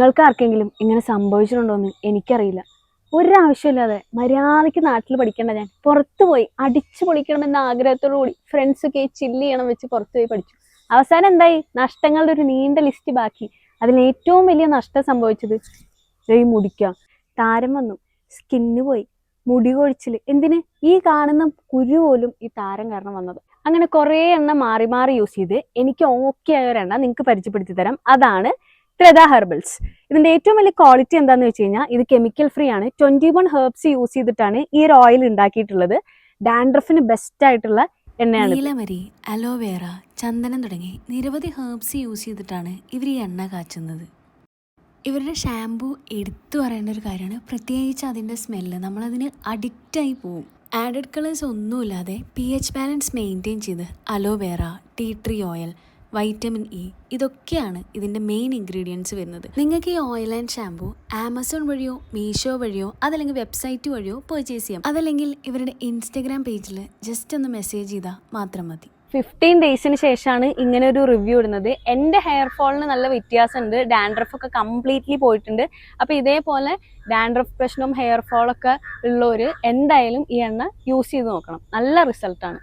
നിങ്ങൾക്ക് ആർക്കെങ്കിലും ഇങ്ങനെ സംഭവിച്ചിട്ടുണ്ടോയെന്ന് എനിക്കറിയില്ല. ഒരാവശ്യമില്ലാതെ മര്യാദയ്ക്ക് നാട്ടിൽ പഠിക്കേണ്ട ഞാൻ പുറത്തു പോയി അടിച്ചു പൊളിക്കണമെന്ന ആഗ്രഹത്തോടു കൂടി ഫ്രണ്ട്സൊക്കെ ചില്ല് ചെയ്യണം വെച്ച് പുറത്തു പോയി പഠിച്ചു. അവസാനം എന്തായി? നഷ്ടങ്ങളുടെ ഒരു നീണ്ട ലിസ്റ്റ് ബാക്കി. അതിൽ ഏറ്റവും വലിയ നഷ്ടം സംഭവിച്ചത് ഈ മുടിക്ക താരം വന്നു, സ്കിന്ന് പോയി, മുടി കൊഴിച്ചിൽ, എന്തിന് ഈ കാണുന്ന കുരു പോലും ഈ താരം കാരണം വന്നത്. അങ്ങനെ കുറേ എണ്ണ മാറി മാറി യൂസ് ചെയ്ത് എനിക്ക് ഓക്കെ ആയ ഒരെണ്ണ നിങ്ങൾക്ക് പരിചയപ്പെടുത്തി തരാം. അതാണ് ത്രേത ഹെർബൽസ്. ഇതിന്റെ ഏറ്റവും വലിയ ക്വാളിറ്റി എന്താണെന്ന് വെച്ച് കഴിഞ്ഞാൽ ഇത് കെമിക്കൽ ഫ്രീ ആണ്. 21 ഹെർബ്സ് യൂസ് ചെയ്തിട്ടാണ് ഈ ഒരു ഓയിൽ ഉണ്ടാക്കിയിട്ടുള്ളത്. ഡാൻഡ്രഫിന് ബെസ്റ്റ് ആയിട്ടുള്ള എണ്ണയാണ്. നീലമരി, അലോവേറ, ചന്ദനം തുടങ്ങി നിരവധി ഹെർബ്സ് യൂസ് ചെയ്തിട്ടാണ് ഇവർ ഈ എണ്ണ കാച്ചുന്നത്. ഇവരുടെ ഷാംപൂ എടുത്തു പറയേണ്ട ഒരു കാര്യമാണ്, പ്രത്യേകിച്ച് അതിൻ്റെ സ്മെല്ല്. നമ്മളതിന് അഡിക്റ്റായി പോവും. ആഡഡ് കളേഴ്സ് ഒന്നുമില്ലാതെ pH ബാലൻസ് മെയിൻറ്റെയിൻ ചെയ്ത് aloe vera, tea tree oil, vitamin E ഇതൊക്കെയാണ് ഇതിൻ്റെ മെയിൻ ഇൻഗ്രീഡിയൻസ് വരുന്നത്. നിങ്ങൾക്ക് ഈ ഓയിൽ ആൻഡ് ഷാംപൂ ആമസോൺ വഴിയോ മീഷോ വഴിയോ അതല്ലെങ്കിൽ വെബ്സൈറ്റ് വഴിയോ പർച്ചേസ് ചെയ്യാം. അതല്ലെങ്കിൽ ഇവരുടെ ഇൻസ്റ്റഗ്രാം പേജിൽ ജസ്റ്റ് ഒന്ന് മെസ്സേജ് ചെയ്താൽ മാത്രം മതി. 15 ഡേയ്സിന് ശേഷമാണ് ഇങ്ങനെ ഒരു റിവ്യൂ ഇടുന്നത്. എൻ്റെ ഹെയർ ഫോളിന് നല്ല വ്യത്യാസമുണ്ട്, ഡാൻഡ്രഫ് ഒക്കെ കംപ്ലീറ്റ്ലി പോയിട്ടുണ്ട്. അപ്പോൾ ഇതേപോലെ ഡാൻഡ്രഫ് പ്രശ്നവും ഹെയർ ഫോളൊക്കെ ഉള്ളവർ എന്തായാലും ഈ എണ്ണ യൂസ് ചെയ്ത് നോക്കണം. നല്ല റിസൾട്ടാണ്.